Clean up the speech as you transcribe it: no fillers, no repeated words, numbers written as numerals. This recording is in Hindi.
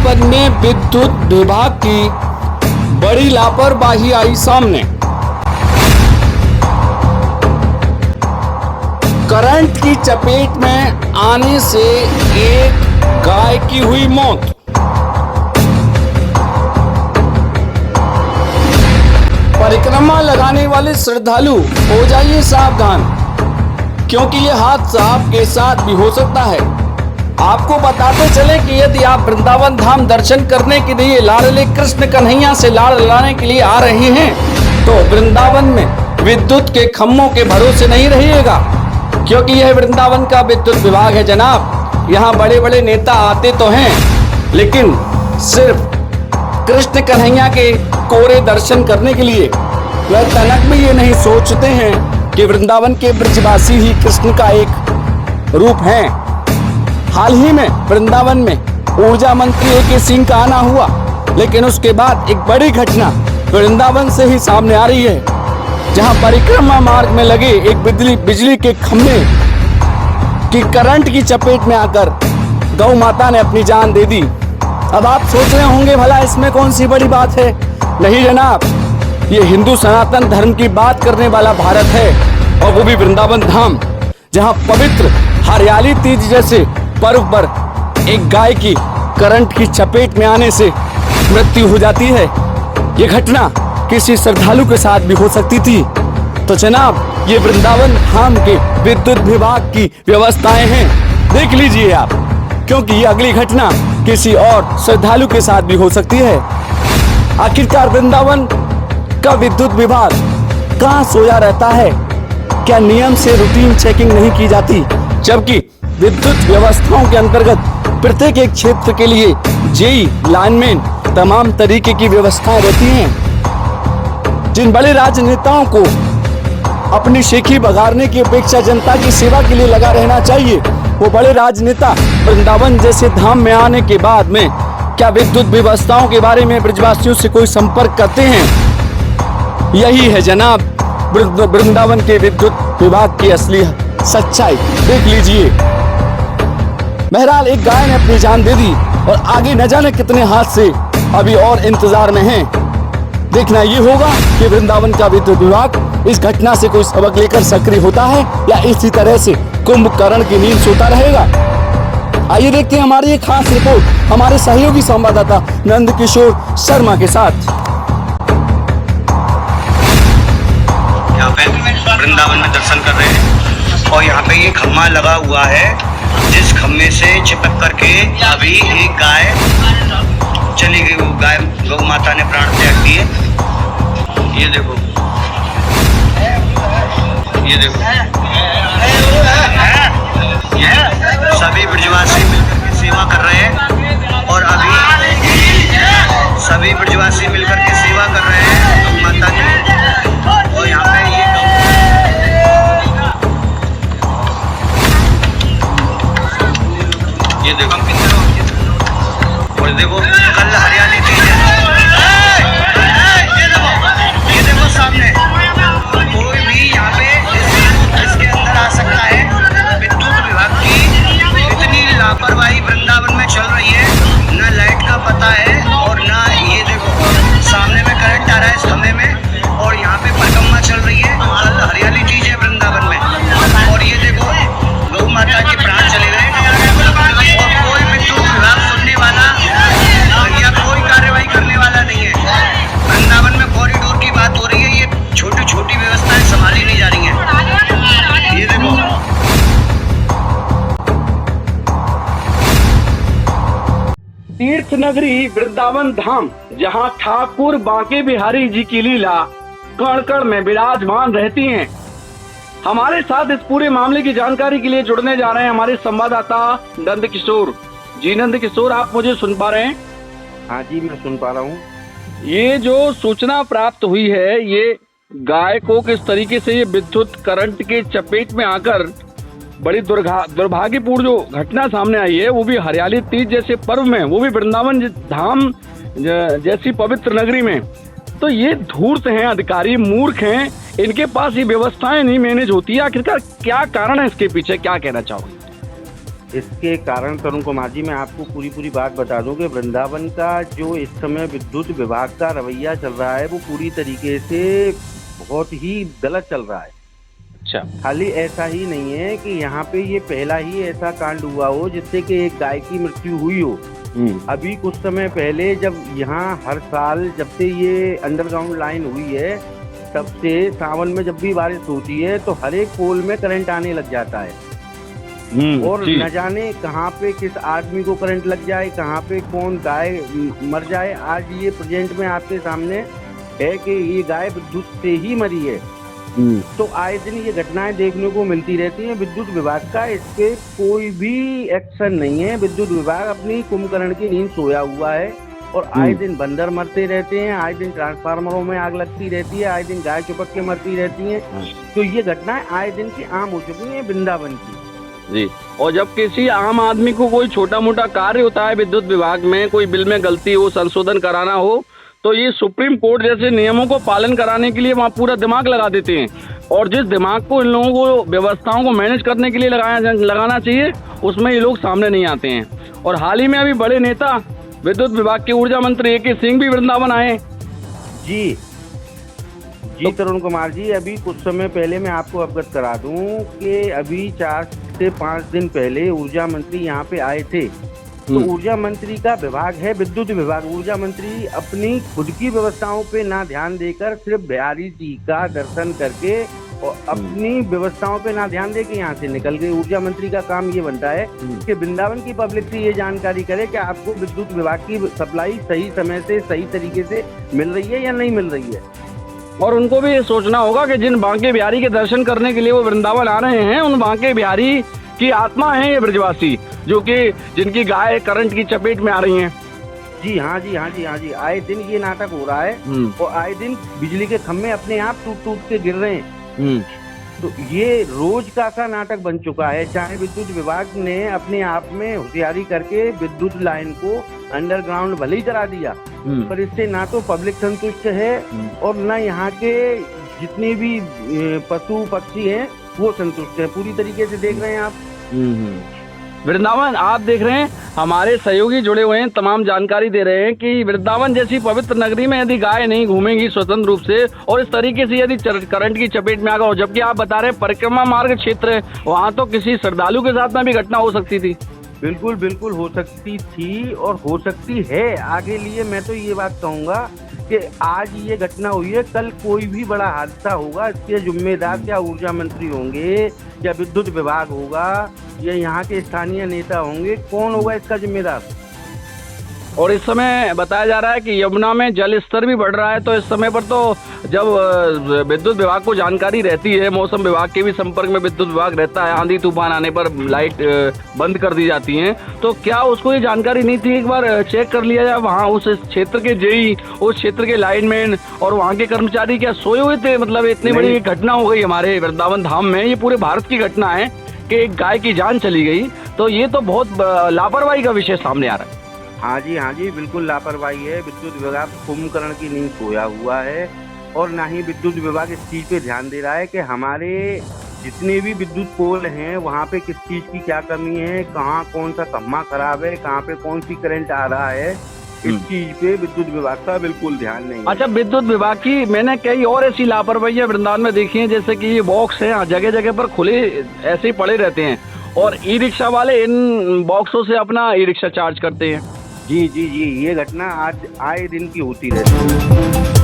वृंदावन में विद्युत विभाग की बड़ी लापरवाही आई सामने। करंट की चपेट में आने से एक गाय की हुई मौत। परिक्रमा लगाने वाले श्रद्धालु हो जाइए सावधान, क्योंकि यह हादसा आपके साथ भी हो सकता है। आपको बताते चले कि यदि आप वृंदावन धाम दर्शन करने के लिए लाडले कृष्ण कन्हैया से लाड़ लाने के लिए आ रहे हैं, तो वृंदावन में विद्युत के खम्भों के भरोसे नहीं रहिएगा, क्योंकि यह वृंदावन का विद्युत विभाग है जनाब। यहाँ बड़े बड़े नेता आते तो हैं, लेकिन सिर्फ कृष्ण कन्हैया के कोरे दर्शन करने के लिए। वह तनक भी ये नहीं सोचते हैं कि वृंदावन के ब्रजवासी ही कृष्ण का एक रूप हैं। हाल ही में वृंदावन में ऊर्जा मंत्री ए.के. सिंह का आना हुआ, लेकिन उसके बाद एक बड़ी घटना वृंदावन से ही सामने आ रही है, जहां परिक्रमा मार्ग में लगे एक बिजली के खंभे की करंट की चपेट में आकर गौ माता ने अपनी जान दे दी। अब आप सोच रहे होंगे भला इसमें कौन सी बड़ी बात है। नहीं जनाब, ये हिंदू सनातन धर्म की बात करने वाला भारत है, और वो भी वृंदावन धाम, जहां पवित्र हरियाली तीज जैसे पर्व पर एक गाय की करंट की चपेट में आने से मृत्यु हो जाती है। ये घटना किसी श्रद्धालु के साथ भी हो सकती थी। तो जनाब, ये वृंदावन धाम के विद्युत विभाग की व्यवस्थाएं हैं, देख लीजिए आप, क्योंकि ये अगली घटना किसी और श्रद्धालु के साथ भी हो सकती है। आखिरकार वृंदावन का विद्युत विभाग कहाँ सोया रहता है? क्या नियम से रूटीन चेकिंग नहीं की जाती? जबकि विद्युत व्यवस्थाओं के अंतर्गत प्रत्येक एक क्षेत्र के लिए जेई, लाइनमैन, तमाम तरीके की व्यवस्थाएं रहती हैं। जिन बड़े राजनेताओं को अपनी शेखी बघारने की अपेक्षा जनता की सेवा के लिए लगा रहना चाहिए, वो बड़े राजनेता वृंदावन जैसे धाम में आने के बाद में क्या विद्युत व्यवस्थाओं के बारे में ब्रजवासियों से कोई संपर्क करते हैं? यही है जनाब वृंदावन के विद्युत विभाग की असली सच्चाई, देख लीजिए। बहरहाल एक गाय ने अपनी जान दे दी, और आगे न जाने कितने हादसे अभी और इंतजार में हैं। देखना ये होगा कि वृंदावन का विद्युत विभाग इस घटना से कोई सबक लेकर सक्रिय होता है, या इसी तरह से कुंभकर्ण की नींद सोता रहेगा। आइए देखते हैं हमारी एक खास रिपोर्ट हमारे सहयोगी संवाददाता नंदकिशोर शर्मा के साथ। यहाँ पे वृंदावन में दर्शन कर रहे हैं, और यहाँ पे ये खम्भा लगा हुआ है, जिस खम्भे से चिपक करके अभी एक गाय चली गई। वो गाय गौ माता ने प्राण त्याग दिए। ये देखो, ये देखो, ये सभी ब्रजवासी मिलकर के सेवा कर रहे हैं, और अभी सभी ब्रजवासी मिलकर के सेवा कर रहे हैं गौ माता की। और यहाँ पे ये देखो, और देखो कल हरियाली थी, ये देखो सामने। कोई भी यहाँ पे इसके अंदर आ सकता है। विद्युत विभाग की इतनी लापरवाही वृंदावन में चल रही है, ना लाइट का पता है, और ना ये देखो सामने में करंट आ रहा है इस खंभे में, और यहाँ पे परिक्रमा चल रही है। कल हरियाली चीज है वृंदावन में, और ये देखो गौ माता के प्राण चले गए, और कोई विद्युत विभाग सुनने वाला या कोई कार्रवाई करने वाला नहीं है। वृंदावन में कॉरिडोर की बात हो रही है, ये छोटी छोटी व्यवस्थाएं संभाली नहीं जा रही हैं। ये देखो, तीर्थ नगरी वृंदावन धाम, जहां ठाकुर बांके बिहारी जी की लीला कण कण में विराजमान रहती हैं। हमारे साथ इस पूरे मामले की जानकारी के लिए जुड़ने जा रहे हैं हमारे संवाददाता नंदकिशोर जी। नंदकिशोर, आप मुझे सुन पा रहे हैं? हाँ जी, मैं सुन पा रहा हूँ। ये जो सूचना प्राप्त हुई है, ये गाय को किस तरीके से ये विद्युत करंट के चपेट में आकर बड़ी दुर्भाग्यपूर्ण जो घटना सामने आई है, वो भी हरियाली तीज जैसे पर्व में, वो भी वृंदावन धाम जैसी पवित्र नगरी में। तो ये धूर्त हैं अधिकारी, मूर्ख हैं, इनके पास ये व्यवस्थाएं नहीं मैनेज होती है। आखिरकार क्या कारण है इसके पीछे, क्या कहना चाहोगे? इसके कारण तरुण कुमार जी मैं आपको पूरी बात बता दूं कि वृंदावन का जो इस समय विद्युत विभाग का रवैया चल रहा है वो पूरी तरीके से बहुत ही गलत चल रहा है। अच्छा। खाली ऐसा ही नहीं है कि यहाँ पे ये पहला ही ऐसा कांड हुआ हो जिससे कि एक गाय की मृत्यु हुई हो। अभी कुछ समय पहले जब यहाँ हर साल जब से ये अंडरग्राउंड लाइन हुई है तब से सावन में जब भी बारिश होती है तो हर एक पोल में करंट आने लग जाता है और न जाने कहाँ पे किस आदमी को करंट लग जाए, कहाँ पे कौन गाय मर जाए। आज ये प्रेजेंट में आपके सामने है कि ये गाय विद्युत से ही मरी है। तो आए दिन ये घटनाएं देखने को मिलती रहती हैं। विद्युत विभाग का इस पे कोई भी एक्शन नहीं है। विद्युत विभाग अपनी कुंभकर्ण की नींद सोया हुआ है और आए दिन बंदर मरते रहते हैं, आए दिन ट्रांसफार्मरों में आग लगती रहती है, आए दिन गाय चिपक के मरती रहती हैं। तो ये घटनाएं आए दिन की आम हो चुकी हैं वृंदावन की। जी। और जब किसी आम आदमी को कोई छोटा मोटा कार्य होता है विद्युत विभाग में, कोई बिल में गलती हो, संशोधन कराना हो, तो ये सुप्रीम कोर्ट जैसे नियमों को पालन कराने के लिए वहाँ पूरा दिमाग लगा देते हैं। और जिस दिमाग को इन लोगों को व्यवस्थाओं को मैनेज करने के लिए लगाना चाहिए उसमें ये लोग सामने नहीं आते हैं। और हाल ही में अभी बड़े नेता विद्युत विभाग के ऊर्जा मंत्री AK सिंह भी वृंदावन आए। जी तरुण कुमार जी, अभी कुछ समय पहले मैं आपको अवगत करा दूं कि अभी 4 से 5 दिन पहले ऊर्जा मंत्री यहाँ पे आए थे। तो ऊर्जा मंत्री का विभाग है विद्युत विभाग। ऊर्जा मंत्री अपनी खुद की व्यवस्थाओं पे ना ध्यान देकर सिर्फ बिहारी जी का दर्शन करके और अपनी व्यवस्थाओं पे ना ध्यान दे के यहाँ से निकल गए। ऊर्जा मंत्री का काम ये बनता है कि वृंदावन की पब्लिक से ये जानकारी करे कि आपको विद्युत विभाग की सप्लाई सही समय से सही तरीके से मिल रही है या नहीं मिल रही है। और उनको भी ये सोचना होगा कि जिन बांके बिहारी के दर्शन करने के लिए वो वृंदावन आ रहे हैं उन बांके बिहारी की आत्मा है ये ब्रजवासी, जो कि जिनकी गाय करंट की चपेट में आ रही हैं। जी हाँ जी, आए दिन ये नाटक हो रहा है और आए दिन बिजली के खंभे अपने आप टूट के गिर रहे हैं। तो ये रोज का सा नाटक बन चुका है। चाहे विद्युत विभाग ने अपने आप में होशियारी करके विद्युत लाइन को अंडरग्राउंड भले ही करा दिया, पर इससे ना तो पब्लिक संतुष्ट है और ना यहाँ के जितने भी पशु पक्षी हैं वो संतुष्ट है। पूरी तरीके से देख रहे हैं आप वृंदावन, आप देख रहे हैं हमारे सहयोगी जुड़े हुए हैं, तमाम जानकारी दे रहे हैं कि वृंदावन जैसी पवित्र नगरी में यदि गाय नहीं घूमेंगी स्वतंत्र रूप से और इस तरीके से यदि करंट की चपेट में आ गया, जबकि आप बता रहे हैं परिक्रमा मार्ग क्षेत्र है, वहाँ तो किसी श्रद्धालु के साथ में भी घटना हो सकती थी। बिल्कुल हो सकती थी और हो सकती है आगे लिए। मैं तो ये बात कहूँगा कि आज ये घटना हुई है, कल कोई भी बड़ा हादसा होगा, इसके जिम्मेदार क्या ऊर्जा मंत्री होंगे या विद्युत विभाग होगा या यहाँ के स्थानीय नेता होंगे, कौन होगा इसका जिम्मेदार। और इस समय बताया जा रहा है कि यमुना में जल स्तर भी बढ़ रहा है। तो इस समय पर तो जब विद्युत विभाग को जानकारी रहती है, मौसम विभाग के भी संपर्क में विद्युत विभाग रहता है, आंधी तूफान आने पर लाइट बंद कर दी जाती हैं, तो क्या उसको ये जानकारी नहीं थी? एक बार चेक कर लिया जाए वहाँ उस क्षेत्र के जेई, उस क्षेत्र के लाइनमैन और वहाँ के कर्मचारी क्या सोए हुए थे? मतलब इतनी बड़ी घटना हो गई हमारे वृंदावन धाम में, ये पूरे भारत की घटना है कि एक गाय की जान चली गई, तो ये तो बहुत लापरवाही का विषय सामने आ रहा है। हाँ जी, बिल्कुल लापरवाही है। विद्युत विभाग कुंभकर्ण की नींद सोया हुआ है और ना ही विद्युत विभाग इस चीज़ पे ध्यान दे रहा है कि हमारे जितने भी विद्युत पोल हैं वहाँ पे किस चीज़ की क्या कमी है, कहाँ कौन सा खम्भा खराब है, कहाँ पे कौन सी करंट आ रहा है, इस चीज पे विद्युत विभाग का बिल्कुल ध्यान नहीं है। अच्छा, विद्युत विभाग की मैंने कई और ऐसी लापरवाही वृंदावन में देखी है, जैसे कि ये बॉक्स है जगह जगह पर खुले ऐसे ही पड़े रहते हैं और ई रिक्शा वाले इन बॉक्सों से अपना ई रिक्शा चार्ज करते हैं। जी, ये घटना आज आए दिन की होती रहती है।